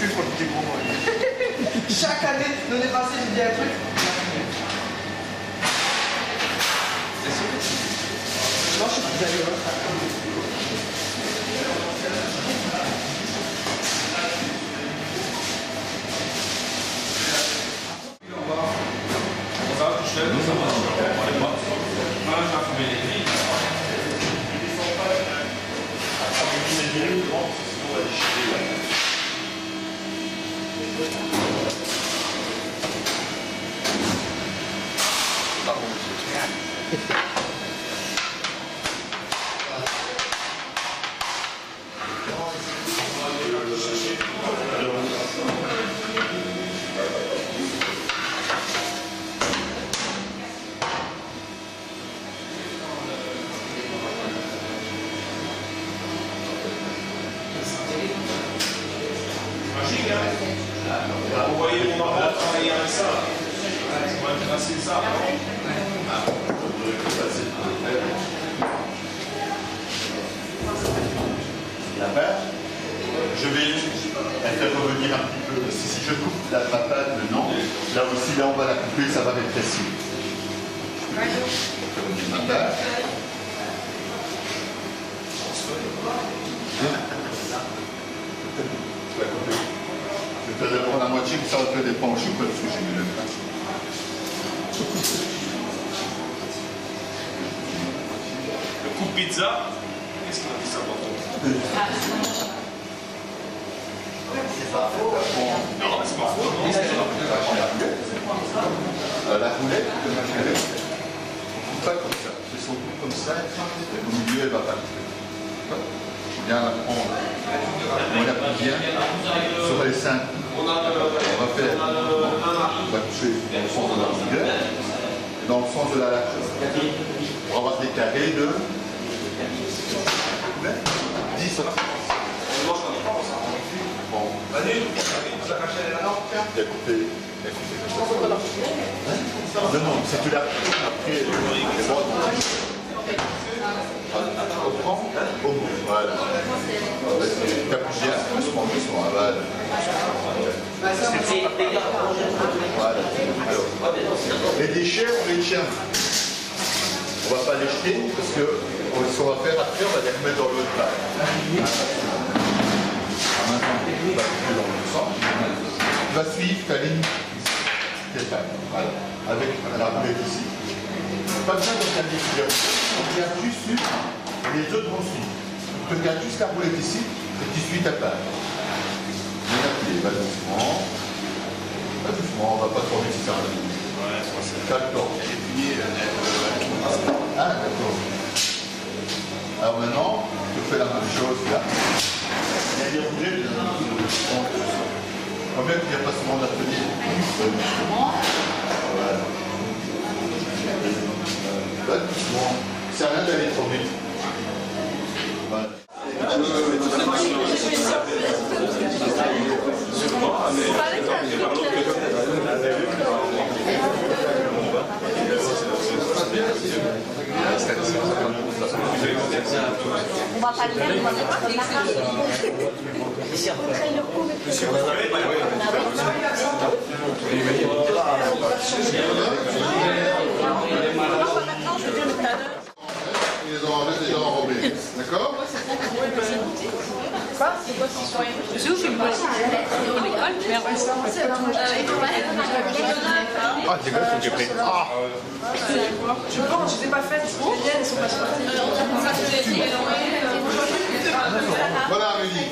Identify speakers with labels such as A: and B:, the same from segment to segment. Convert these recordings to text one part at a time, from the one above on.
A: plus pour le petit gros.
B: Chaque année, l'année passée, j'ai dit un truc. Non, je suis plus allé.
C: Vous voyez mon enfant travailler avec ça. C'est moins facile ça.
D: La patte, je vais la faire revenir un petit peu. Si je coupe la patate maintenant, là aussi, là on va la couper, ça va rétrécir. Je vais revenir ma patte. Je vais couper. Je vais te prendre la moitié, puis ça va te dépendre. Je suis pas dessus, j'ai mis le pain.
C: Le coup de pizza, qu'est-ce qu'on a dit ça pour toi?
D: C'est pas faux.
C: Non, c'est pas faux.
D: La roulette de ma galette, on ne coupe pas comme ça. C'est son coup comme ça, et au milieu, elle va pas couper. Bien la prendre. On la plie bien sur les 5. On va faire, on va toucher dans le sens de la longueur et dans le sens de la largeur. On va avoir des carrés de 10 cm. Bon. Il a coupé. Non, c'est tu l'as après. On prend au bout. Voilà. T'appuies bien, doucement, voilà. Voilà. Alors, les déchets, on les tient. On ne va pas les jeter parce que ce qu'on va faire après, on va les remettre dans l'autre plat. Maintenant, on va couper dans l'autre sens. Tu vas suivre ta ligne. Voilà. Avec la roulette ici. Pas besoin de regarder plusieurs. On regarde juste une et les autres vont suivre. Tu regardes juste la roulette ici et tu suis ta part. Bien appuyé, va doucement. Va doucement, on ne va pas trop vite si ça va.
C: Ouais, je pense que c'est
D: Calme-toi. Ah, d'accord. Alors maintenant, tu fais la même chose là. Il y a des roulettes. Combien qu'il n'y a pas souvent d'atelier. Voilà. Va doucement. C'est rien d'aller trop vite. Voilà.
E: On va pas le faire, on va faire comme ça.
D: Ils les ont déjà enrobés. D'accord?
E: Quoi? C'est quoi cette soirée? Je sais où j'ai une bonne l'école, mais après ça,
A: Ah, c'est quoi ce que j'ai pris? Ah!
B: Je pense, je ne les ai pas faites. Les miennes, elles sont pas sorties.
D: Voilà, Amélie.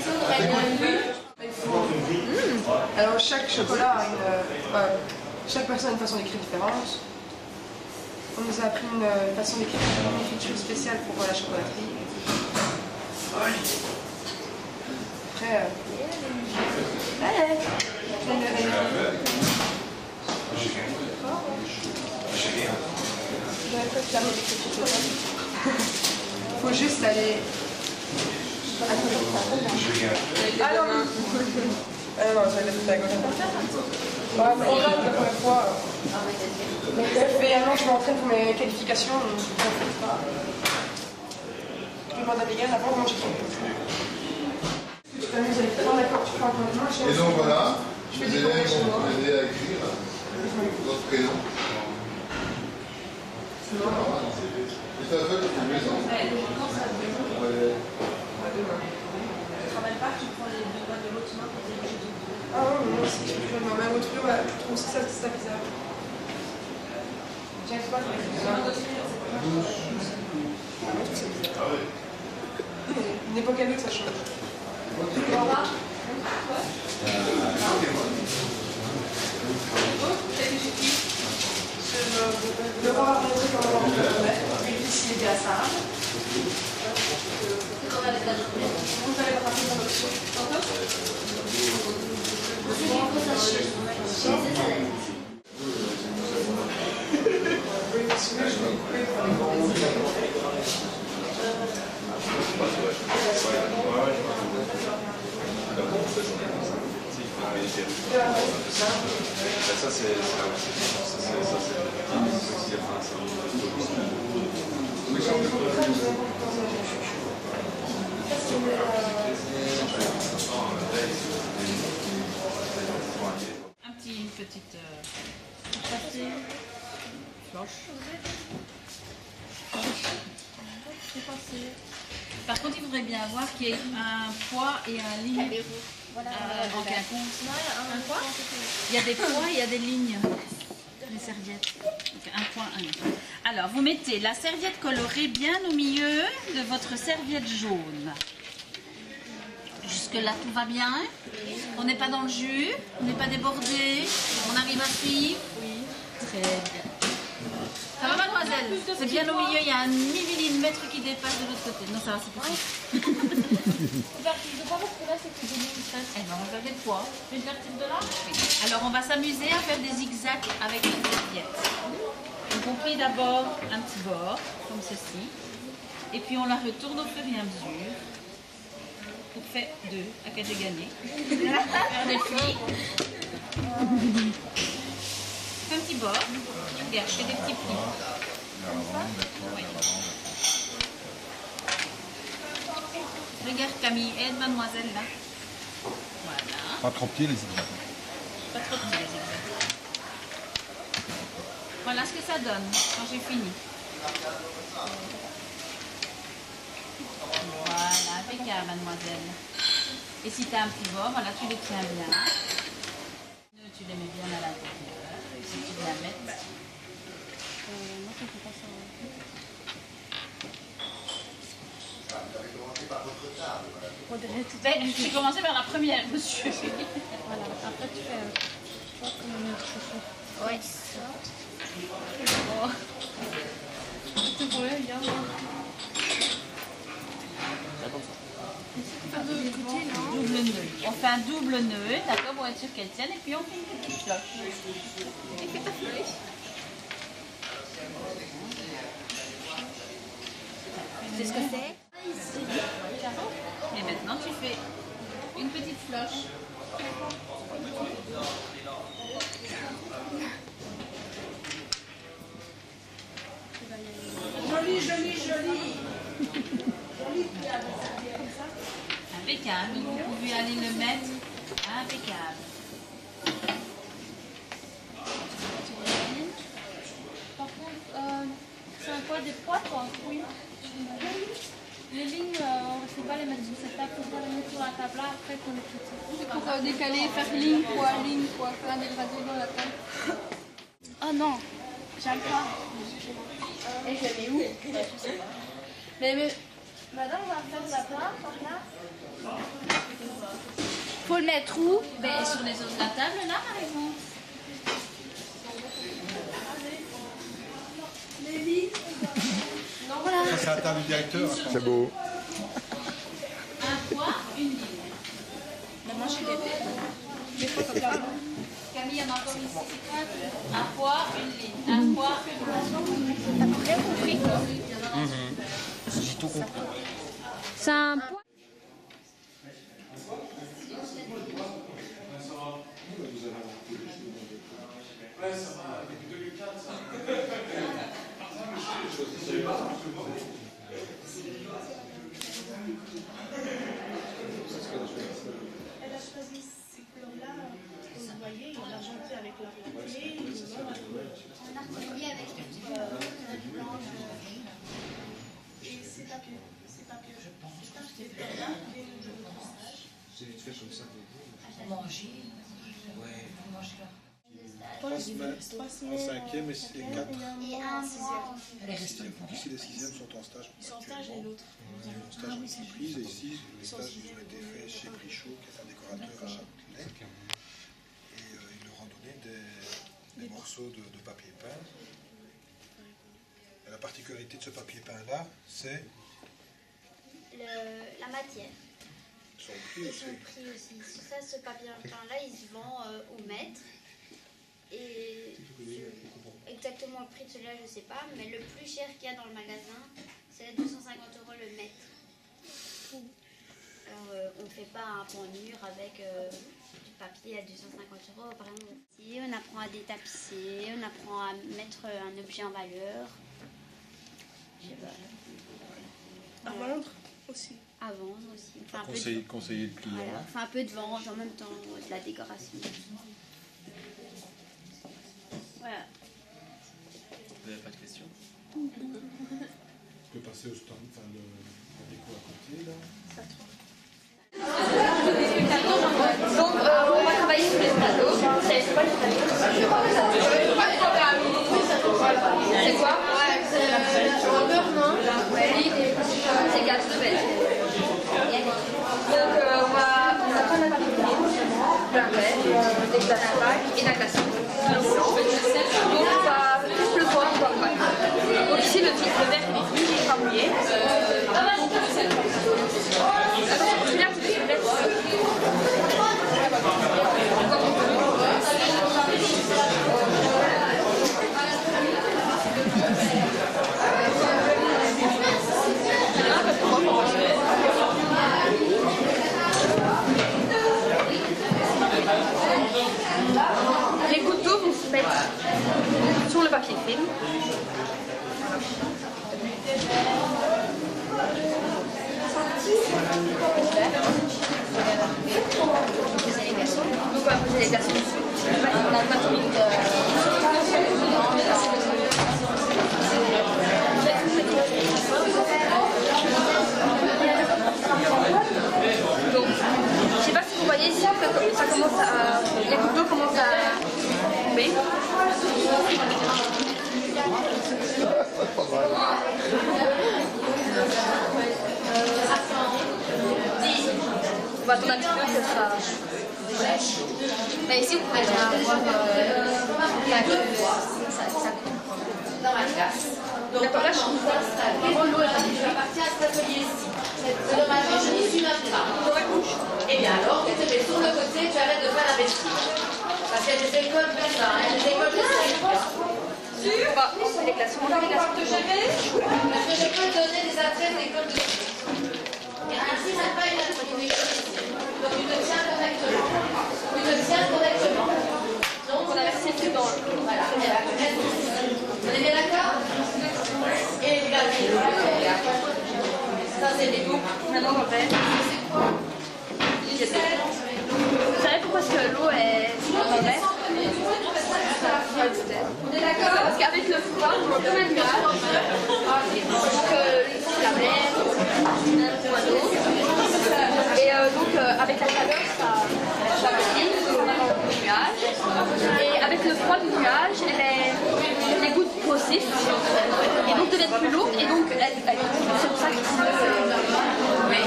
B: Alors, chaque chocolat a une. Chaque personne a une façon d'écrire différente. On nous a appris une façon d'écrire, une écriture spéciale pour la chocolaterie. Après. Il faut juste aller. Ah non, non. Ah non, j'allais le faire à gauche. Ouais, mais on va la première fois. Ça fait un an que je m'entraîne pour mes qualifications. Donc je ne fais pas. Je demande à Megan avant de manger. t'amuses avec toi, d'accord, tu prends un peu de main,
D: Et donc voilà,
B: je
D: les
B: fais des
D: élèves
B: cours chez
D: vont
B: moi.
D: vous aider à écrire votre prénom. Et ça fait que tu mets ça. Ouais.
B: Ah non, moi aussi, je fais ma main au tuyau, je trouve aussi ça bizarre. J'arrive pas à faire ça. D'une époque à l'autre, ça change. Le roi a montré comment on peut le mettre. Et puis s'il était à ça. Vous allez passer dans l'option.
A: Ça, c'est
E: Une petite floche. Par contre, il faudrait bien voir qu'il y ait un poids et un ligne en quinconce. Un poids. Il y a des poids et il y a des lignes. Les serviettes. Donc, un point, un ligne. Alors, vous mettez la serviette colorée bien au milieu de votre serviette jaune. Jusque-là, tout va bien. On n'est pas dans le jus, on n'est pas débordé, on arrive à suivre. Oui. Très bien. Ça va, mademoiselle? C'est bien au milieu, il y a un millimètre qui dépasse de l'autre côté. Non, ça va, c'est possible. Eh ben, on va faire des poids. Une verticale de là? Oui. Alors, on va s'amuser à faire des zigzags avec une serviette. Donc, on plie d'abord un petit bord, comme ceci. Et puis, on la retourne au fur et à mesure. On fait 2 à 4 j'ai gagné. Faire des plis. Un petit bord. Regarde, je fais des petits plis. Oui. Regarde Camille, aide mademoiselle là. Voilà.
A: pas trop petit les zigzags.
E: Pas trop petit les zigzags. Voilà ce que ça donne quand j'ai fini. Voilà, impeccable, mademoiselle. Et si tu as un petit bord, voilà, tu les tiens bien. Tu les mets bien à l'intérieur. Si tu viens mettre. Moi, je ne fais pas ça. J'ai commencé par la première, monsieur.
F: Voilà, après tu fais comme une autre chaussure.
E: Oui.
F: Oh. C'est pour eux, bien.
E: Double nœud. On fait un double nœud, d'accord, pour être sûr qu'elle tienne, et puis on fait une petite cloche. Et fais ta flèche.
F: C'est ce que c'est.
E: Et maintenant tu fais une petite floche.
B: Joli, joli, joli.
E: Impeccable. Vous pouvez aller le mettre. Impeccable.
F: Par contre, c'est un poids des poids, quoi. Oui. Les lignes, on ne sait pas les mettre sur cette table, il faut les mettre sur la table là, après qu'on les fait. C'est pour décaler, faire ligne, quoi, faire un dégradé dans la table. Oh non, j'aime pas. Et je l'ai où? Je sais pas. Mais madame, on va faire de la place, par là. Faut le mettre où?
E: Ben, sur les autres de la table, là, par exemple.
F: Voilà.
A: Ça, c'est la table du directeur.
D: C'est beau.
E: Un poids, une ligne.
F: Mais moi, j'ai des fois comme ça.
E: Camille, il y en a encore ici. Un poids, une ligne. Un poids, une ligne.
F: T'as bien compris, quoi.
A: J'ai tout compris.
F: C'est un poids. c'est papier. C'est papier. Je pense.
G: C'est vite fait comme ça.
H: Manger.
G: Ouais.
H: Manger là.
A: 3 semaines en 5e et 4.
F: Et un mois.
H: Les restos.
A: Ici, les 6e sont en stage.
F: Ils sont en stage et l'autre.
A: Ils sont en stage en entreprise. Et ici, les stages ils ont été faits chez Brichot, qui est un décorateur à Châtelet. Et ils leur ont donné des morceaux de papier peint. Et la particularité de ce papier peint-là, c'est
I: la matière.
A: son prix
I: Et
A: aussi.
I: son prix aussi. Ça, ce papier peint-là, il se vend au mètre. Et exactement le prix de celui-là, je ne sais pas. Mais le plus cher qu'il y a dans le magasin, c'est 250 € le mètre. Alors, on ne fait pas un pan mur avec du papier à 250 €, par exemple. Ici, on apprend à détapisser, on apprend à mettre un objet en valeur. Je sais pas.
B: À vendre aussi.
I: À vendre aussi. Enfin,
A: Conseiller le client.
I: voilà. Enfin, un peu de vente en même temps, de la décoration. Voilà.
G: Vous n'avez pas de questions?
A: Tu peux passer au stand, enfin la déco à côté là.
B: Donc, on va travailler sur les tableaux. C'est quoi les tableaux? C'est quoi? Un beurre, non? Oui, c'est gâteau de bête. Donc, on va prendre la pâtisserie, des glaces et la glace. Donc, on va tout le poids, on va faire. Donc, ici, le verre il est pas mouillé. Attention, tu viens, les gouttes d'eau vont se mettre sur le papier film. Donc on va poser les glaçons dessus. On a pas trop donc, je sais pas si vous voyez ici que ça commence à... les gouttes d'eau commencent à tomber. On va attendre un petit peu que ça... Mais ici, vous pouvez déjà voir dans la glace. Donc là, je trouve ça, l'eau est partie à cet atelier-ci. C'est dommage, je n'y suis même pas. Dans ma couche. Eh bien alors, tu te mets sur le côté, tu arrêtes de faire la vestige. Parce qu'il y a des écoles comme ça, il y a des écoles de 5 ans. On va lancer les glaçons. Est-ce que je peux te donner des adresses d'écoles de 5 ans? Et ainsi, ce n'est pas une école ici. Donc tu te tiens correctement. Tu te tiens correctement. Donc on a versé tout dans le... Voilà. On est bien d'accord? Et les glaçons. Ça c'est des boucles. Maintenant on va faire. C'est quoi? Vous savez pourquoi est-ce que l'eau est dans le verre? On est d'accord? Parce qu'avec le froid, on peut mettre le nuage. Donc la mer, un point d'eau. Et donc avec la chaleur, ça brille, on a le nuage. Et avec le froid du nuage, les gouttes grossissent et donc deviennent plus lourdes. Et donc c'est pour ça que oui.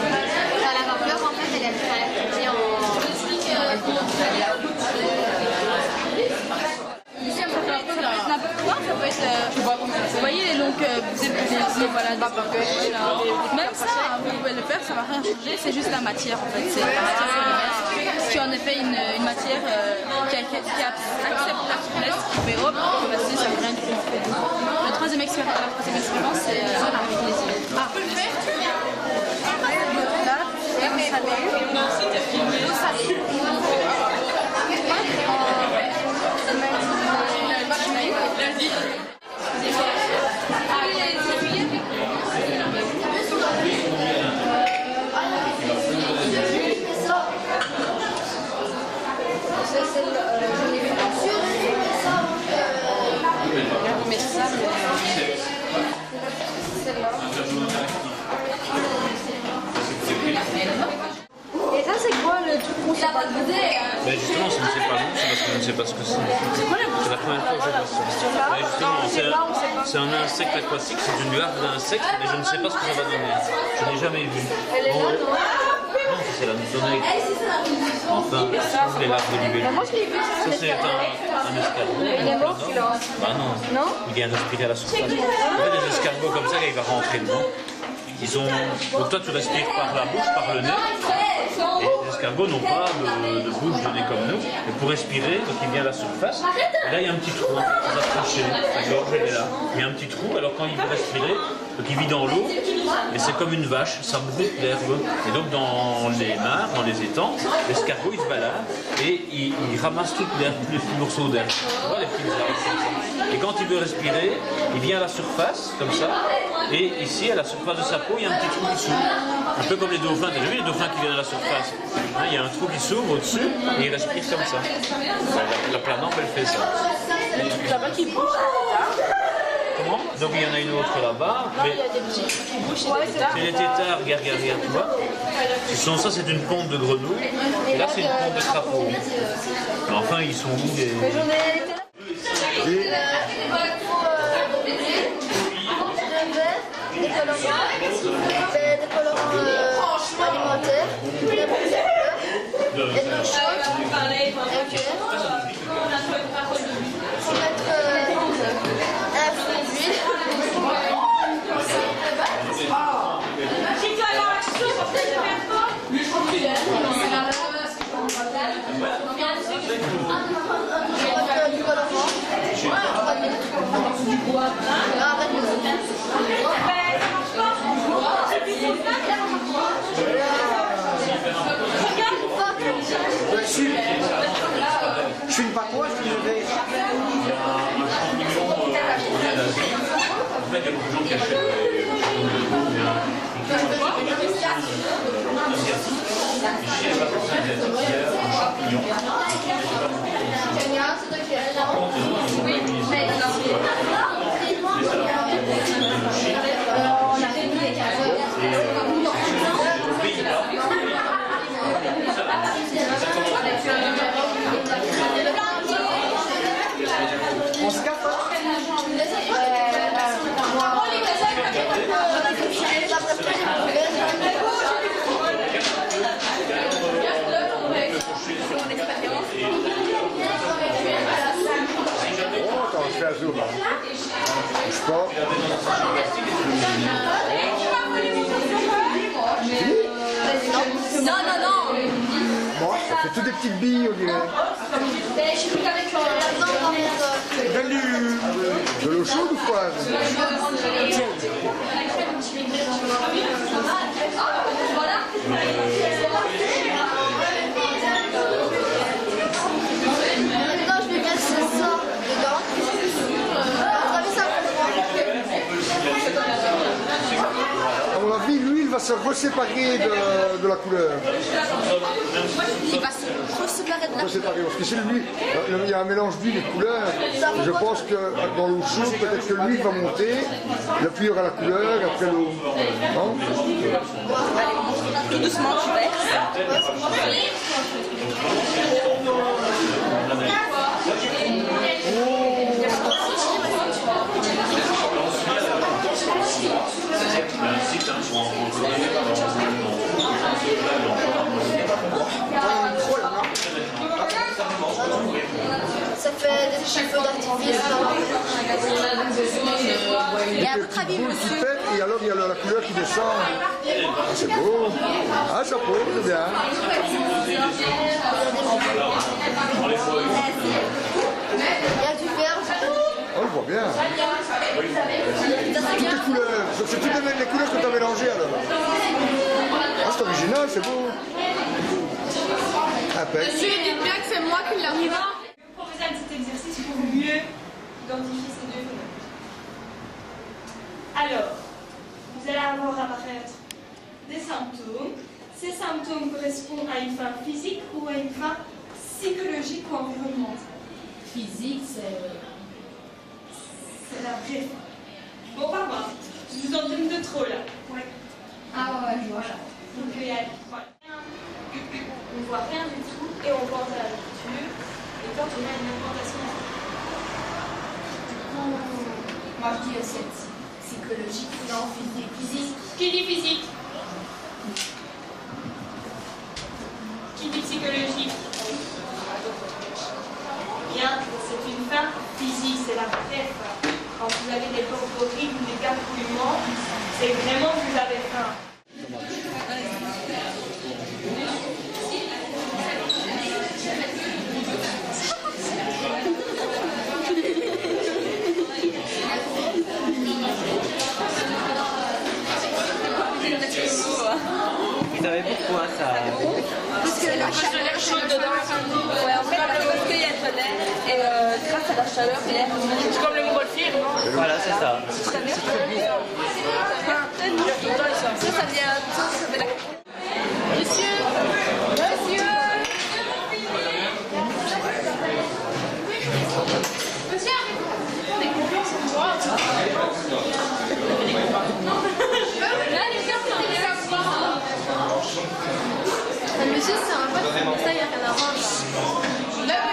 B: La vapeur en fait elle est très ici ça peut être n'importe quoi, ça peut être vous voyez donc voilà des baguettes, même ça vous pouvez le faire, ça va rien changer, c'est juste la matière en fait, c'est la matière polymère qui est en effet une matière qui accepte la souplesse, qui fait hop, ça veut rien du tout. La troisième expérience c'est on peut le faire là, c'était filmé. Celle-là.
C: justement, si je ne sais pas le nom, c'est parce que je ne sais pas ce que c'est. C'est la première fois que je vois ça. Mais justement, c'est un insecte aquatique, c'est une larve d'insecte, mais je ne sais pas ce que ça va donner. Je n'ai jamais vu. Non, c'est la notonnaise. Enfin, les larves de libellule.
F: Moi, je l'ai vu.
C: Ça, c'est un escargot.
F: Il est mort, celui-là.
C: Bah non.
F: Non?
C: Il vient respirer à la surface. En fait, des escargots comme ça, quand il va rentrer dedans, ils ont... Donc toi, tu respires par la bouche, par le nez. Et les escargots n'ont pas de bouche, de nez comme nous. Mais pour respirer, donc il vient à la surface. Et là, il y a un petit trou, très approché. La gorge, elle est là. Il y a un petit trou, alors quand il veut respirer, donc il vit dans l'eau. Et c'est comme une vache, ça broute l'herbe. Et donc dans les mares, dans les étangs, l'escargot, il se balade et il ramasse toute l'herbe, tous les petits morceaux d'herbe. Tu vois, les petites arbres comme ça. Et quand il veut respirer, il vient à la surface, comme ça. Et ici, à la surface de sa peau, il y a un petit trou qui s'ouvre. Un peu comme les dauphins. T'as déjà vu les dauphins qui viennent à la surface? Hein, il y a un trou qui s'ouvre au-dessus et il respire comme ça. La planante, elle fait ça.
F: Là-bas qui bouge.
C: Comment? Donc il y en a une autre là-bas. Mais
F: Il y a des petits qui bougent.
C: c'est les têtards, regarde, tu vois. Ça, c'est une pompe de grenouille. Et là, c'est une pompe de crapaud. Mais enfin, ils sont où les...
F: Mais j'en ai été là.
J: Des colorants alimentaires, de la couleur, et de l'eau chaude, et ok. Il faut mettre un fond d'huile. Du colorant.
K: Je suis une patoise, je vais.
C: En fait, il y a beaucoup de gens qui achètent
K: On se capte.
D: Je fais un zoom. Sport.
J: Non, non, non.
D: Bon, ça fait toutes des petites billes, on dirait.
J: Je suis avec là-dedans dans mon...
D: Donne de l'eau chaude ou froide?
J: Voilà. Maintenant, je vais mettre ça dedans. Vous avez ça?
D: À mon avis, l'huile va se reséparer de la couleur.
J: Il va se reséparer de la
D: Reséparer, parce que c'est l'huile, il y a un mélange d'huile et de couleur. Je pense que dans l'eau chaude, peut-être que l'huile va monter, la pluie aura la couleur, après l'eau. Non?
F: Tout doucement, tu verses.
J: Ça fait des petits feux d'artifice. Et à votre avis, monsieur?
D: Et alors il y a la couleur qui descend. Ah, c'est beau. Ah, ça pose, c'est bien.
J: Il y a du vert.
D: On le voit bien. Toutes les couleurs. C'est toutes les couleurs que tu as mélangées alors. Ah, c'est original, c'est beau. Impec.
F: Monsieur, dites bien que c'est moi qui l'ai mis. On va faire un petit exercice pour mieux identifier ces deux phénomènes. Alors, vous allez avoir apparaître des symptômes. Ces symptômes correspondent à une fin physique ou à une fin psychologique ou environnementale.
B: Physique, c'est
F: la vraie fin. Bon, par contre, je vous en donne de trop là. Ouais.
B: Ah ouais, voilà.
F: Donc, voilà. On voit rien du tout et on pense à la lecture.
J: Moi je dis c'est psychologique. Non, physique. Physique.
F: Qui dit physique? Qui dit psychologique? Bien, c'est une fin physique, c'est la vraie faim. Quand vous avez des porphyries ou des gargouillements, c'est vraiment que vous avez faim.
K: Vous savez pourquoi ça?
J: Parce que la chaleur chaude dedans. Ouais, en fait, parce qu'il y a de l'air et grâce à la chaleur, l'air.
F: C'est comme le montgolfier, non?
K: Voilà, c'est ça.
J: Ça vient. Ça vient. Ça vient. Monsieur. Monsieur. Monsieur. Des confiances en moi. Monsieur, c'est un pote, mais ça, il n'y a rien à voir.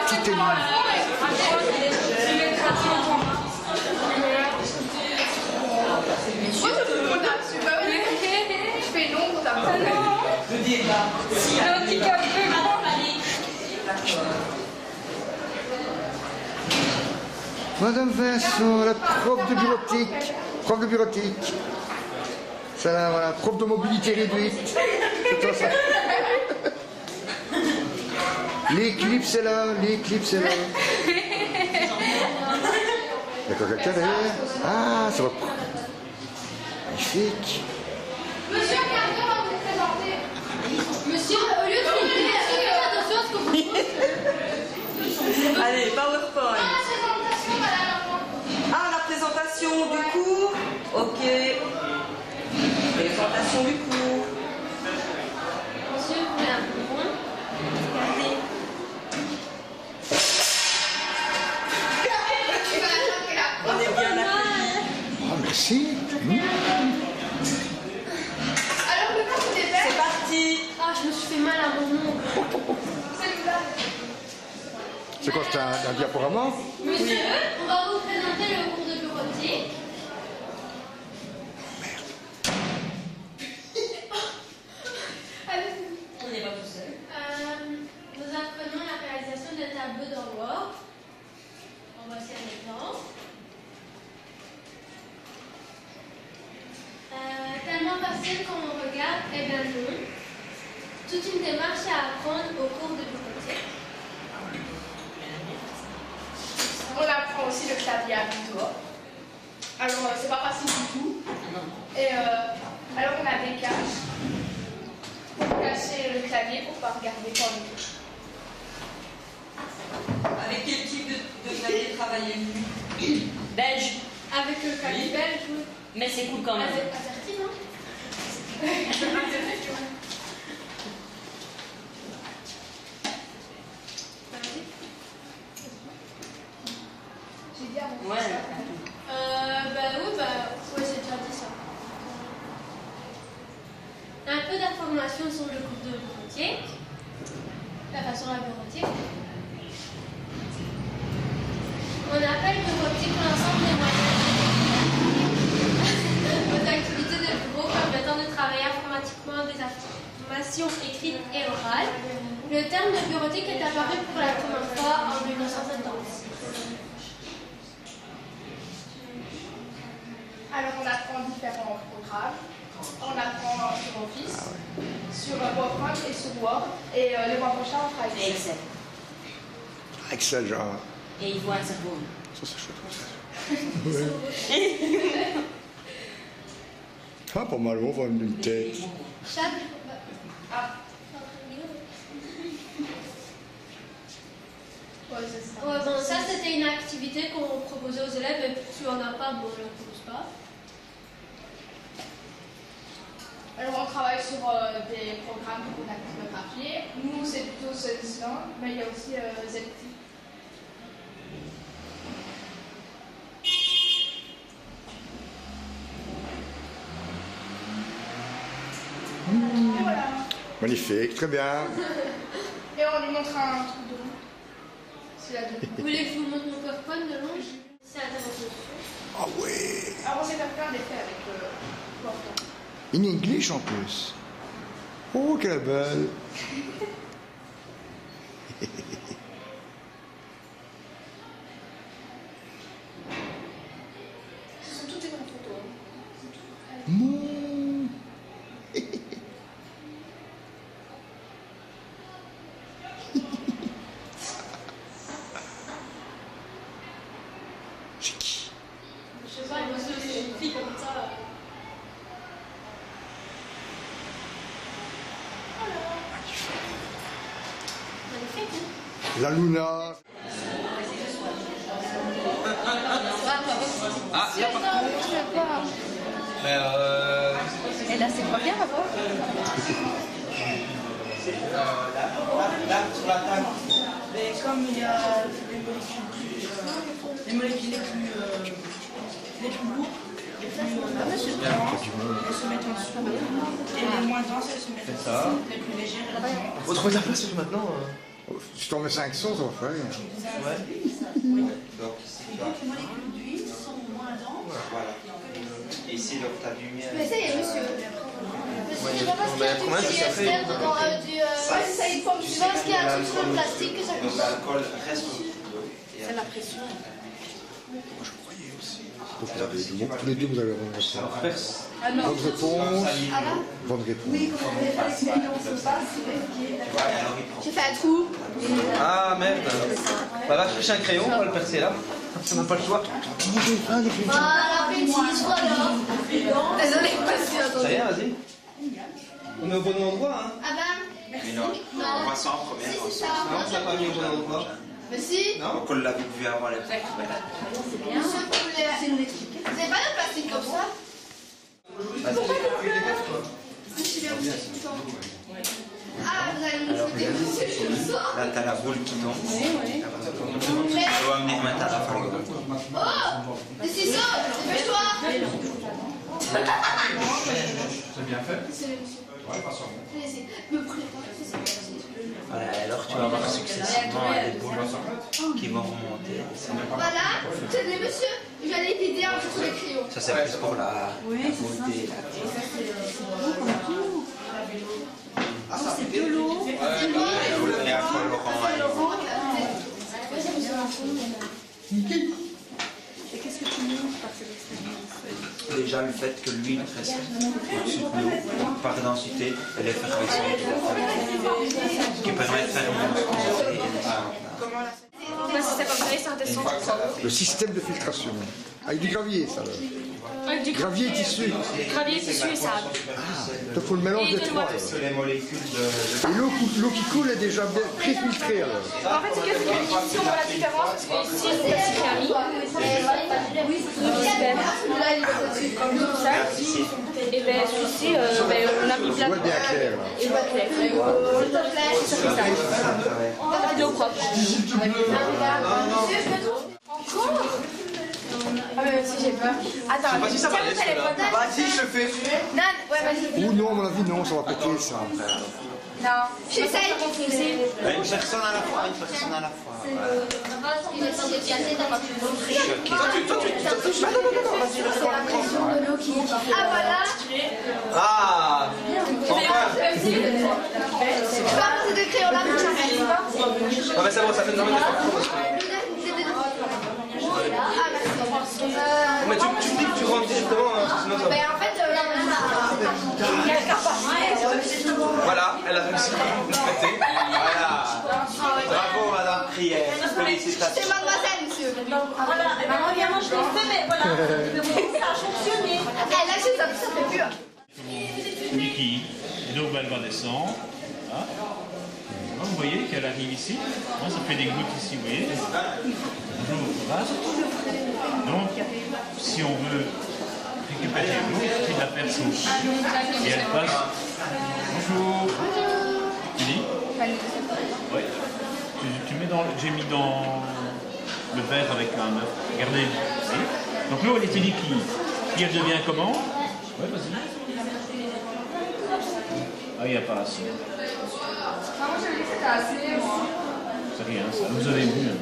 D: Tout est mal.
J: Je fais non, on t'a pas.
D: Madame Vincent, la prof de bureautique. Prof de bureautique. Ça, voilà, prof de mobilité réduite. C'est toi ça. L'éclipse est là, l'éclipse est là. D'accord, quelqu'un derrière. Ah, ça va. Magnifique.
J: Monsieur, Carter va vous présenter. Monsieur, au lieu de filmer, faites attention à ce que vous dites.
L: Allez, PowerPoint. Ah, la présentation du cours. Ok. Présentation du cours.
J: Monsieur, vous voulez un bonbon?
L: Regardez. On est bien accueillis.
D: Oh, merci.
J: Alors, le temps c'est fait.
L: C'est parti.
J: Ah, je me suis fait mal à mon ongle.
D: C'est quoi, c'est un diaporama?
J: Monsieur, on va vous présenter le cours de bureautique.
L: On n'est pas tout seul.
J: Nous apprenons la réalisation d'un tableau dans Word. En voici un exemple. Tellement facile quand on regarde, eh bien non. Toute une démarche à apprendre au cours de bureautique.
M: On apprend aussi le clavier à bout doigt. Alors, c'est pas facile du tout. Et alors, on a des caches pour cacher le clavier pour pas regarder quand on touche.
L: Avec quel type de clavier travaillez-vous?
E: Belge.
J: Avec le clavier belge, oui.
E: Mais c'est cool quand même.
J: Azerty, non?
M: J'ai dit avant.
E: Ouais.
J: Oui, j'ai déjà dit ça. Un peu d'informations sur le cours de bureautique. Enfin, sur la bureautique. On appelle bureautique l'ensemble des moyens aux activités de bureau permettant de travailler informatiquement des informations écrites et orales. Le terme de bureautique est apparu pour la première fois en 1976.
M: Alors, on apprend différents programmes. On apprend sur Office, sur PowerPoint et sur Word. Et le mois prochain, on fera
E: Et Excel.
D: Excel, genre.
E: Et il faut un cerveau.
D: Ça, c'est chouette. Ouais. Ah, pas mal, on voit une tête.
J: Chaque...
M: Ah.
J: Ouais, c'est ça. Ouais, bon, ça, c'était une activité qu'on proposait aux élèves, et si on n'a pas, bon, on ne la propose pas.
M: Alors, on travaille sur des programmes pour l'activité papier. Nous, c'est plutôt Sunsland, mais il y a aussi ZT. Et voilà.
D: Magnifique, très bien.
M: Et on lui montre un truc de long. C'est la
J: Vous voulez que je vous montre mon PowerPoint de long? C'est intéressant.
N: Ah ouais.
M: Alors on sait faire plein d'effets avec l'enfant.
N: In English en plus. Oh, quelle belle.
M: Ce sont toutes des bonnes photos.
N: Mouh. C'est qui?
J: Je sais pas, moi c'est une fille comme ça. Magnifique.
N: La Luna.
G: Ah, il y a pas. Mais
F: Et là, c'est pas bien à voir.
L: Là, sur la table. Mais comme il y a les molécules les plus lourdes, les plus denses, elles se mettent en dessous. Et les moins denses, elles se mettent en dessous. Les plus légères, elles se mettent.
G: Faut trouver de la place surtout maintenant.
N: Si t'en mets 500, ça va faire.
G: Ouais.
L: Donc ici, tu as. Les molécules d'huile sont moins denses. Voilà. Et ici, donc, tu as du miel.
M: Mais ça y est, monsieur.
G: Je sais pas ce qu'il y a du polyester
M: dedans, ouais, c'est ça, une forme. Tu vois ce qu'il y a un truc sur le plastique que ça
L: Donc
M: coûte.
L: l'alcool reste.
M: C'est la pression.
N: Je croyais aussi. Donc, vous avez, tous les deux, vous avez la bonne réponse.
M: Ah non.
N: Bonne réponse.
M: Ah là?
N: Bonne réponse.
M: Oui, quand on fait l'expérience au pas, j'ai fait un trou.
G: Ah merde. Bah va chercher un crayon, on va le percer là. On n'a pas le choix.
M: Voilà, petit, voilà. Désolé, monsieur,
G: Ça y
M: attendez.
G: est, vas-y. On est au bon endroit, hein.
M: Ah ben,
L: Mais non, on voit ça en première.
M: si, c'est ça.
G: Non, on l'a pas mis au bon endroit.
M: Mais si.
L: Donc on l'avait vu avant les
M: C'est bien. Monsieur, vous voulez... Vous n'avez pas de plastique comme ça? Pourquoi vous voulez? Je suis bien aussi. Ah, vous allez nous foutre comme ça.
L: Là, t'as la boule qui tombe.
M: Oui.
L: Elle doit venir mettre à la fin.
M: Oh, des ciseaux, dépêche-toi.
A: C'est bien fait?
M: C'est le monsieur.
A: Ouais, pas sûr.
M: Je vais essayer de me préparer.
L: Voilà, alors tu vas voir successivement les boules qui vont remonter.
M: Voilà, tenez monsieur, je vais aller vider un peu tous les crayons.
L: Ça c'est plus pour la beauté.
F: Ah, c'est de l'eau.
L: Et après Laurent.
F: Et qu'est-ce que tu montres par cette expérience?
L: Déjà le fait que l'huile reste au-dessus de l'eau par densité et l'effervescence qui permet de faire une
F: C'est comme ça, ça redescend.
N: Le système de filtration. Avec du gravier, ça. Là.
F: Avec du
N: Gravier et tissu.
F: gravier, tissu et sable.
N: Il faut le mélange des trois.
L: C'est les molécules de...
N: Et l'eau qui coule est déjà bien pré-filtrée alors.
F: En fait, c'est que ici, on voit la différence parce que ici, c'est plastique ami. Comme tout ça. Et bien, celui-ci, on a mis plein de.
N: Ouais, bien clair là.
F: Et voit clair. Ça fait ça. L'eau propre.
M: Ah mais aussi j'ai peur. Attends,
G: Vas-y, ça va aller celui-là. Vas-y, je le fais.
M: Nan, ouais vas-y.
N: Ou non, à mon avis, non, ça va péter ça.
M: Non, j'essaye.
L: Une personne à la fois, une personne à la fois.
M: Ah voilà.
G: Ah enfin.
M: Tu vas passer des crayons là pour j'arrête.
G: Ah mais c'est bon, ça fait une bonne
M: Ah merci.
G: Mais tu me dis que tu rentres directement, sinon ça va.
M: Ben en fait
G: Voilà, elle a réussi à compléter.
L: Voilà. Bravo madame Prière. Félicitations.
M: c'est mademoiselle monsieur.
F: Voilà, maman, évidemment, je l'ai fait, mais voilà. Ça a fonctionné.
M: Elle lâche ça fait plus.
C: Liquide. Et donc elle va descendre. Là. Vous voyez qu'elle arrive ici. Ça fait des gouttes ici, vous voyez. Bonjour, voilà. Donc, si on veut récupérer l'eau, il suffit de la faire chauffe. Et elle passe. Bonjour. Tu dis? Oui. Tu mets dans. J'ai mis dans le verre avec un œuf. Regardez ici. Donc l'eau elle était liquide. Puis elle devient comment? Oui, vas-y. Ah, il n'y a pas assez.
M: Moi j'ai dit que c'était assez.
C: C'est rien, ça. Vous avez vu. Hein.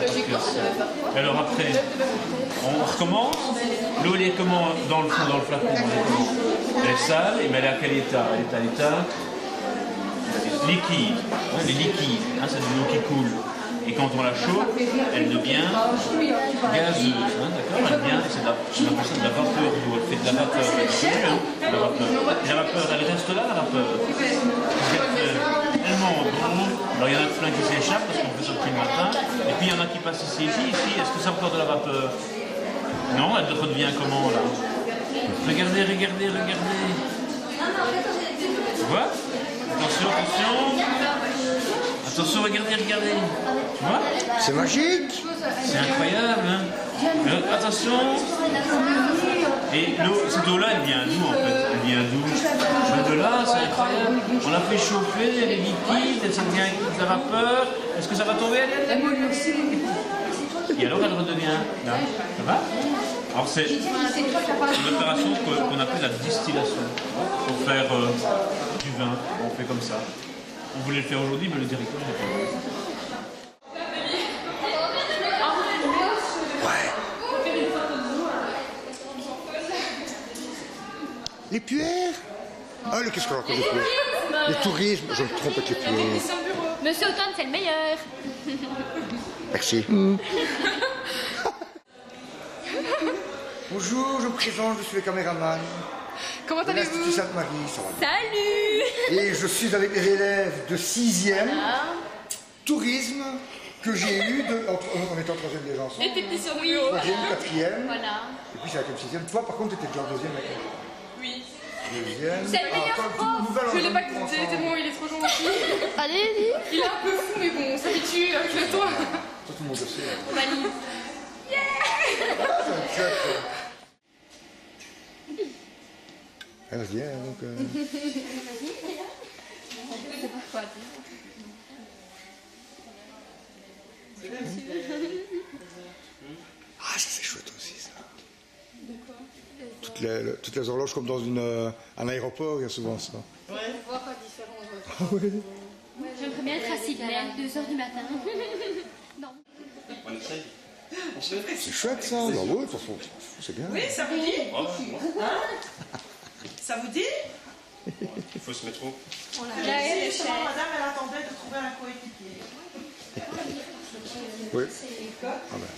C: Logiquement, ça devait faire quoi? Alors après, on recommence. L'eau, elle est comment dans le fond, dans le flacon? Elle est sale, et mais elle est à quel état? Elle est à l'état liquide. Hein, elle est liquide, hein, c'est de l'eau qui coule. Et quand on la chauffe, elle devient gazeuse. Hein, d'accord? Elle devient, on appelle ça de la vapeur d'eau. Elle fait de la vapeur. La vapeur, elle reste là, la vapeur. Elle monte. Alors il y en a plein qui s'échappent parce qu'on fait ça depuis le matin. Et puis il y en a qui passent ici. Est-ce que c'est encore de la vapeur? Non, elle redevient comment là? Regardez. Tu vois? Attention. Attention, regardez. Tu vois?
N: C'est magique.
C: C'est incroyable, hein? Attention. Et l'eau, cette eau-là, elle vient d'où en fait? Elle vient d'où? De là, c'est incroyable. On l'a fait chauffer, elle est liquide, ça devient de la vapeur. Est-ce que ça va tomber? Et alors elle redevient là. Ça va? Alors c'est une opération qu'on appelle la distillation. Pour faire du vin, on fait comme ça. On voulait le faire aujourd'hui, mais le directeur n'a pas voulu.
N: Les puères? Ah, qu'est-ce qu'on raconte, les puères? Le tourisme, je me trompe avec les puères.
F: Monsieur Automne, c'est le meilleur.
N: Merci. Bonjour, je me présente, je suis le caméraman.
F: Comment allez-vous?
N: L'Institut Sainte-Marie, ça va bien.
F: Salut!
N: Et je suis avec les élèves de 6e, tourisme, que j'ai eu en étant 3e déjà ensemble.
F: Et t'es petit sur le bureau.
N: 3e, 4e.
F: Voilà.
N: Et puis c'est la 6e. Toi, par contre, t'étais déjà en 2e avec moi.
F: Oui.
N: 2e.
F: C'est le meilleur prof.
M: Je l'ai pas quitté, c'est bon, il est trop gentil.
F: Allez, dis.
M: Il est un peu fou, mais bon, on s'habitue avec le temps.
N: Ça, tout le monde le sait.
F: On valide.
N: Elle revient, donc...
F: C'est pourquoi,
N: Ah, ça c'est chouette aussi, ça. Toutes les horloges comme dans un aéroport, il y a souvent ça.
M: Ouais. On voit pas différent.
N: Ah ouais.
F: J'aimerais bien être à Sydney, 2h du matin. Non.
N: C'est chouette ça, bah oui, de toute façon, c'est bien.
L: Oui, ça vous dit? Hein? Ça vous dit?
C: Il faut se mettre où?
L: Justement, madame, elle attendait de trouver un coéquipier.
N: Oui. Ah ben.